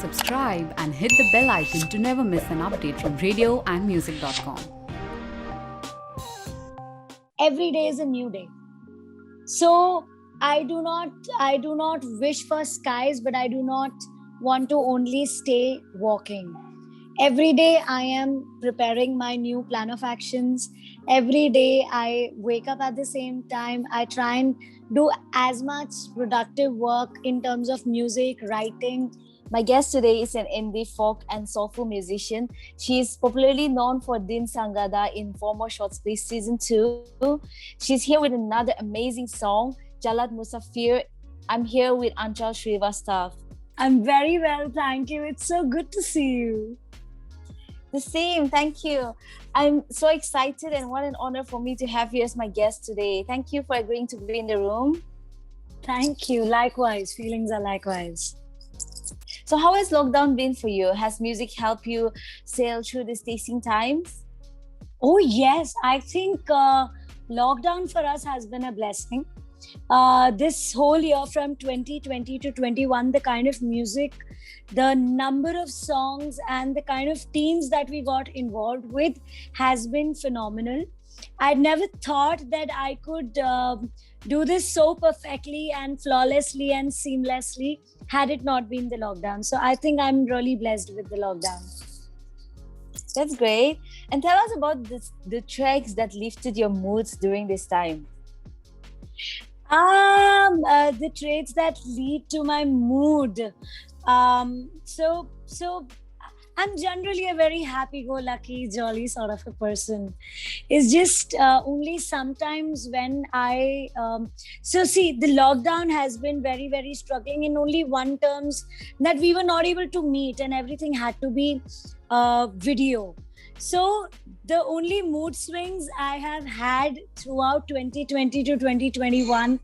subscribe and hit the bell icon to never miss an update from radioandmusic.com. Every day is a new day. So I do not wish for skies, but I do not want to only stay walking. Every day I am preparing my new plan of actions. Every day I wake up at the same time. I try and do as much productive work in terms of music, writing. My guest today is an indie folk and soulful musician. She is popularly known for Din Sangada in Former Shorts Play Season 2. She's here with another amazing song, Chalat Musafir. I'm here with Aanchal Shrivastava. I'm very well, thank you. It's so good to see you. The same, thank you. I'm so excited and what an honor for me to have you as my guest today. Thank you for agreeing to be in the room. Thank you. Likewise, feelings are likewise. So how has lockdown been for you? Has music helped you sail through these tasting times? Oh yes, I think lockdown for us has been a blessing. This whole year from 2020 to 21, the kind of music, the number of songs and the kind of teams that we got involved with has been phenomenal. I'd never thought that I could do this so perfectly and flawlessly and seamlessly had it not been the lockdown. So I think I'm really blessed with the lockdown. That's great. And tell us about the tracks that lifted your moods during this time. The traits that lead to my mood. So I'm generally a very happy-go-lucky, jolly sort of a person. It's just only sometimes when the lockdown has been very, very struggling in only one terms that we were not able to meet and everything had to be video. So the only mood swings I have had throughout 2020 to 2021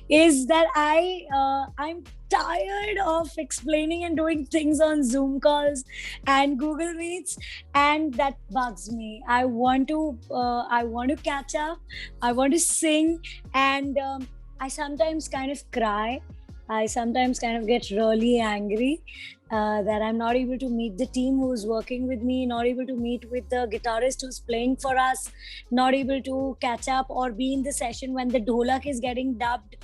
is that I'm tired of explaining and doing things on Zoom calls and Google Meets, and that bugs me. I want to catch up. I want to sing, and I sometimes kind of cry. I sometimes kind of get really angry that I'm not able to meet the team who's working with me, not able to meet with the guitarist who's playing for us, not able to catch up or be in the session when the dholak is getting dubbed.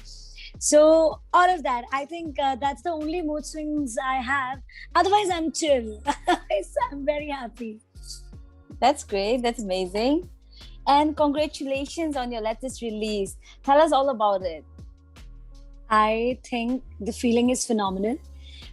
So all of that, I think that's the only mood swings I have. Otherwise, I'm chill. I'm very happy. That's great. That's amazing. And congratulations on your latest release. Tell us all about it. I think the feeling is phenomenal.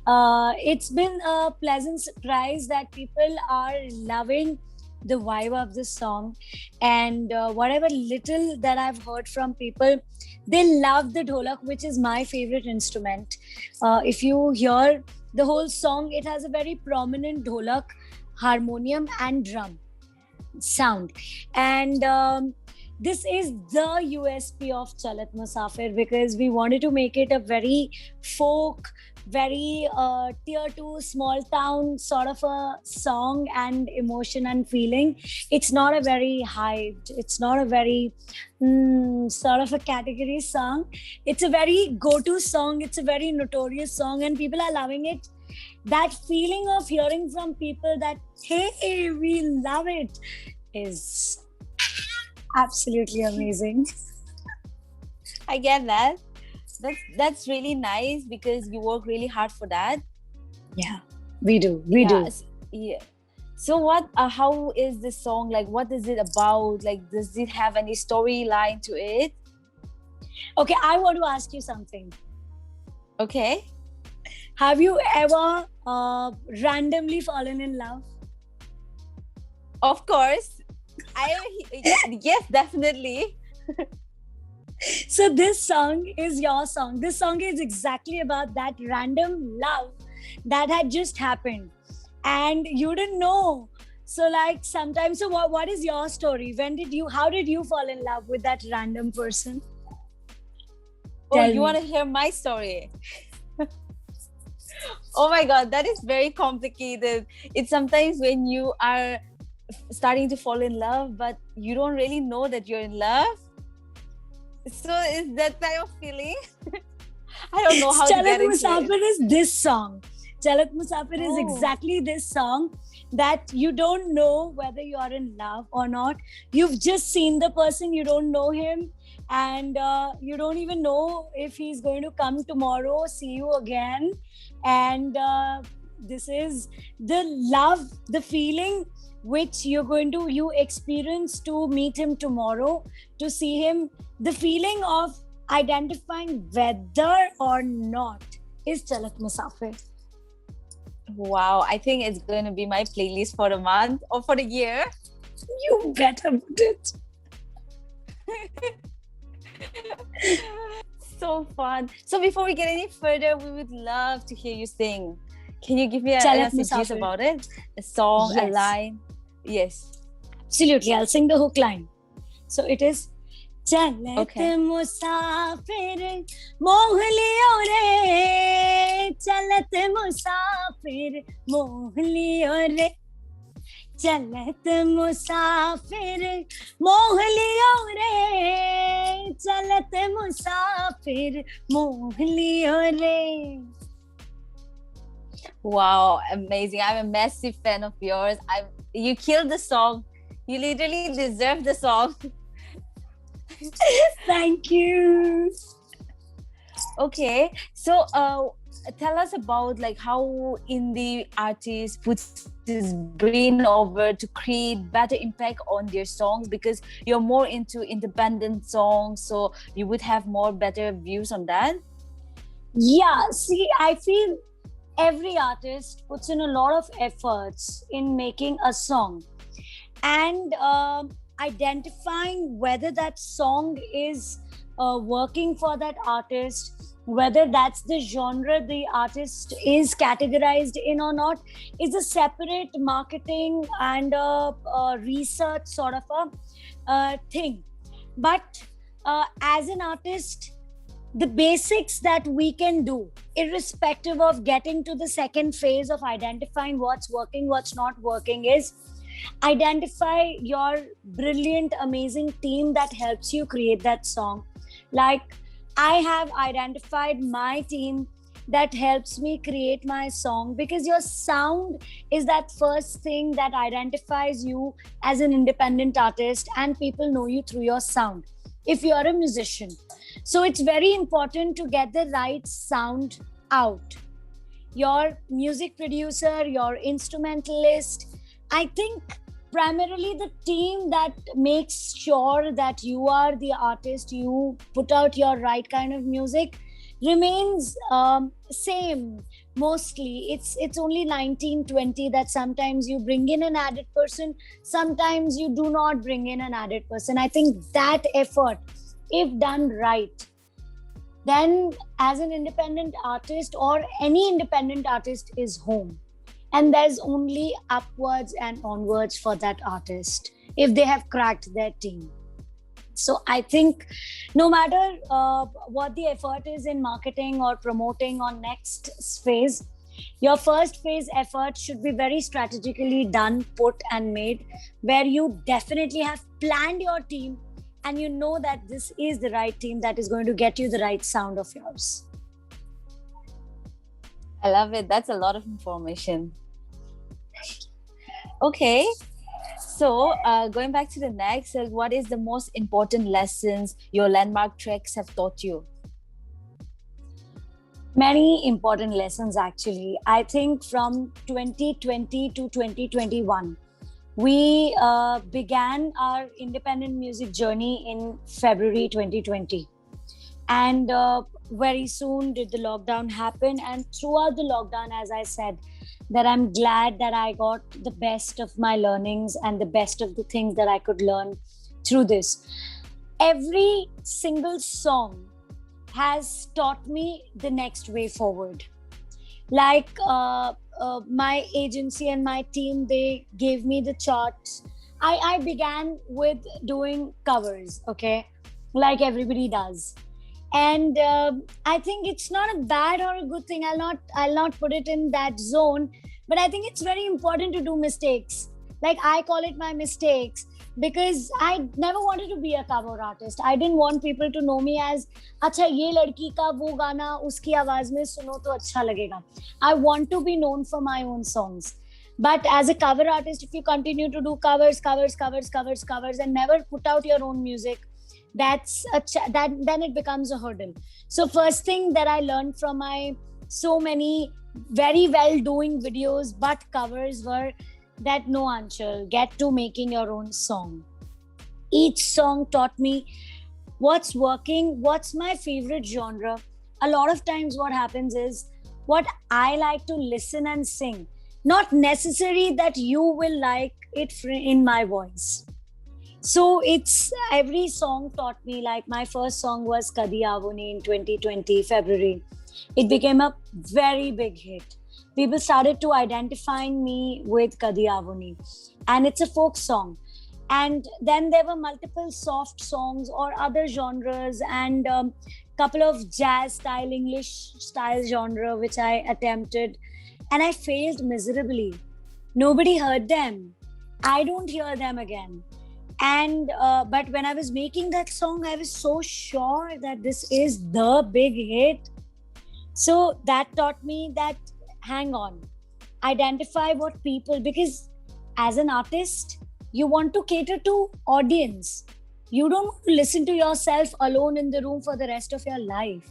It's been a pleasant surprise that people are loving the vibe of this song, and whatever little that I've heard from people, they love the dholak, which is my favorite instrument. If you hear the whole song, it has a very prominent dholak, harmonium and drum sound, and this is the USP of Chalat Musafir, because we wanted to make it a very folk, very tier 2 small town sort of a song and emotion and feeling. It's not a very hyped, it's not a very sort of a category song. It's a very go-to song, it's a very notorious song, and people are loving it. That feeling of hearing from people that, hey, we love it, is absolutely amazing. I get that. That's really nice because you work really hard for that. Yeah, we do. Do. Yeah. So how is this song? Like, what is it about? Like, does it have any storyline to it? Okay, I want to ask you something. Okay. Have you ever randomly fallen in love? Of course. Yes, definitely. So this song is your song. This song is exactly about that random love that had just happened and you didn't know. So like sometimes, so what is your story? How did you fall in love with that random person? You want to hear my story? Oh my God, that is very complicated. It's sometimes when you are starting to fall in love, but you don't really know that you're in love. So is that type of feeling? I don't know how to get into it. Chalat Musafir is this song. Chalat Musafir is Oh. exactly this song that you don't know whether you are in love or not. You've just seen the person, you don't know him, and you don't even know if he's going to come tomorrow, see you again. And this is the love, the feeling which you experience to meet him tomorrow, to see him. The feeling of identifying whether or not is Chalat Musafir. Wow, I think it's going to be my playlist for the month or for the year. You better put it. So fun. So before we get any further, we would love to hear you sing. Can you give me a Chalat gist Musafir. about it? A song, a Yes. line? Yes. Absolutely, I'll sing the hook line. So it is Chalat Okay. Musafir मोह लियो रे Chalat Musafir मोह लियो रे चलत मुसाफिर मोह लियो रे चलत मुसाफिर मोह लियो रे. Wow, amazing. I'm a massive fan of yours. You killed the song. You literally deserve the song. Thank you. Okay, so tell us about like how indie artists puts his brain over to create better impact on their songs, because you're more into independent songs, so you would have more better views on that. Yeah, see, I feel every artist puts in a lot of efforts in making a song, and identifying whether that song is working for that artist, whether that's the genre the artist is categorized in or not, is a separate marketing and research sort of a thing. But as an artist, the basics that we can do, irrespective of getting to the second phase of identifying what's working, what's not working, is identify your brilliant, amazing team that helps you create that song. Like, I have identified my team that helps me create my song, because your sound is that first thing that identifies you as an independent artist, and people know you through your sound if you're a musician. So it's very important to get the right sound out. Your music producer, your instrumentalist, I think primarily the team that makes sure that you are the artist, you put out your right kind of music, remains same mostly. It's only 19-20 that sometimes you bring in an added person, sometimes you do not bring in an added person. I think that effort, if done right, then as an independent artist, or any independent artist, is home. And there's only upwards and onwards for that artist if they have cracked their team. So I think no matter what the effort is in marketing or promoting on next phase, your first phase effort should be very strategically done, put and made, where you definitely have planned your team and you know that this is the right team that is going to get you the right sound of yours. I love it. That's a lot of information. Okay, so going back to the next, what is the most important lessons your landmark tracks have taught you? Many important lessons, actually. I think from 2020 to 2021, we began our independent music journey in February 2020. And very soon did the lockdown happen. And throughout the lockdown, as I said, that I'm glad that I got the best of my learnings and the best of the things that I could learn through this. Every single song has taught me the next way forward. Like my agency and my team, they gave me the charts. I began with doing covers, okay, like everybody does. And I think it's not a bad or a good thing. I'll not put it in that zone, but I think it's very important to do mistakes. Like, I call it my mistakes, because I never wanted to be a cover artist. I didn't want people to know me as अच्छा ये लड़की का वो गाना उसकी आवाज में सुनो तो अच्छा लगेगा. I want to be known for my own songs. But as a cover artist, if you continue to do covers and never put out your own music, then it becomes a hurdle. So first thing that I learned from my so many very well doing videos but covers were that no, Aanchal, get to making your own song. Each song taught me what's working, what's my favorite genre. A lot of times what happens is what I like to listen and sing, not necessary that you will like it in my voice. So it's every song taught me. Like my first song was Kadi Avuni in 2020 February. It became a very big hit. People started to identifying me with Kadi Avuni, and it's a folk song. And then there were multiple soft songs or other genres, and couple of jazz style, English style genre which I attempted, and I failed miserably. Nobody heard them. I don't hear them again. And but when I was making that song, I was so sure that this is the big hit. So that taught me that hang on, identify what people, because as an artist, you want to cater to audience. You don't want to listen to yourself alone in the room for the rest of your life.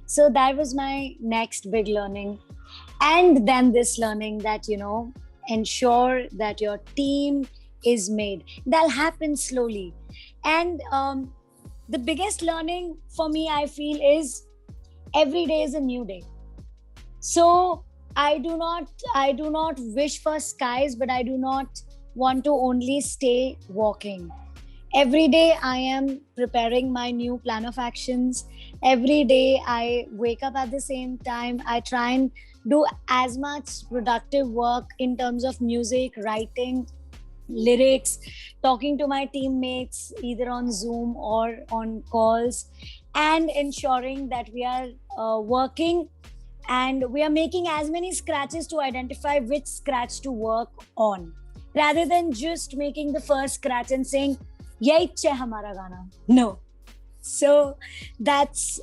So that was my next big learning. And then this learning that, ensure that your team is made. That'll happen slowly. And the biggest learning for me, I feel, is every day is a new day. So I do not wish for skies, but I do not want to only stay walking. Every day I am preparing my new plan of actions. Every day I wake up at the same time. I try and do as much productive work in terms of music, writing, lyrics, talking to my teammates either on Zoom or on calls, and ensuring that we are working and we are making as many scratches to identify which scratch to work on, rather than just making the first scratch and saying yahi chhe hamara gana. No. So that's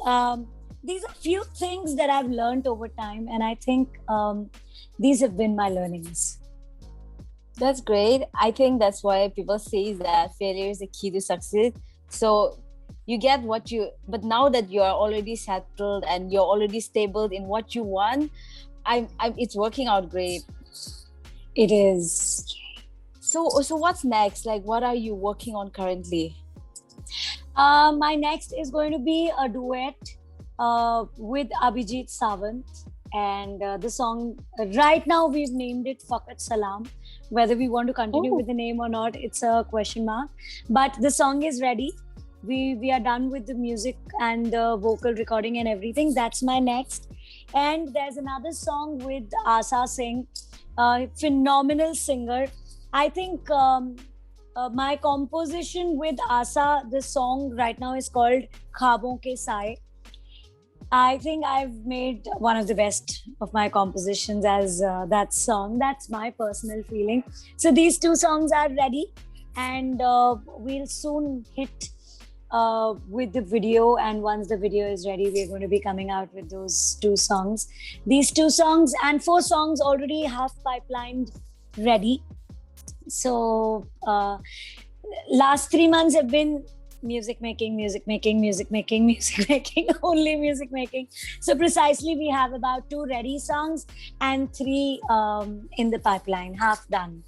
these are few things that I've learned over time, and I think these have been my learnings. That's great. I think that's why people say that failure is the key to success. So you get but now that you are already settled and you're already stable in what you want, it's working out great. It is. So what's next? Like, what are you working on currently? My next is going to be a duet with Abhijit Sawant, and the song right now we've named it Faqat Salam. Whether we want to continue with the name or not, it's a question mark. But the song is ready. We are done with the music and the vocal recording and everything. That's my next. And there's another song with Asa Singh, phenomenal singer. I think my composition with Asa, the song right now is called Khwabon Ke Saaye. I think I've made one of the best of my compositions as that song. That's my personal feeling. So these two songs are ready, and we'll soon hit with the video. And once the video is ready, we're going to be coming out with those two songs. These two songs and 4 songs already half pipelined ready. So last 3 months have been music making, only music making. So precisely we have about 2 ready songs and 3 in the pipeline, half done.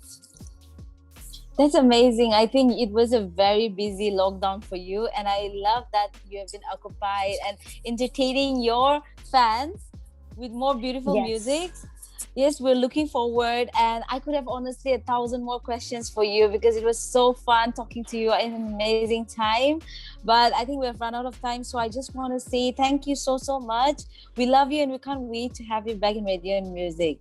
That's amazing. I think it was a very busy lockdown for you, and I love that you have been occupied and entertaining your fans with more beautiful music. Yes, we're looking forward, and I could have honestly 1,000 more questions for you because it was so fun talking to you in an amazing time. But I think we have run out of time, so I just want to say thank you so much. We love you, and we can't wait to have you back in Radio and Music.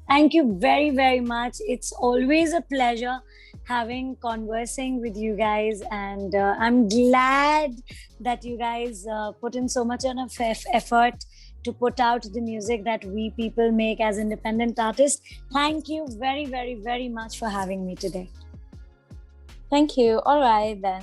Thank you very, very much. It's always a pleasure conversing with you guys, and I'm glad that you guys put in so much of effort to put out the music that we people make as independent artists. Thank you very, very, very much for having me today. Thank you. All right then.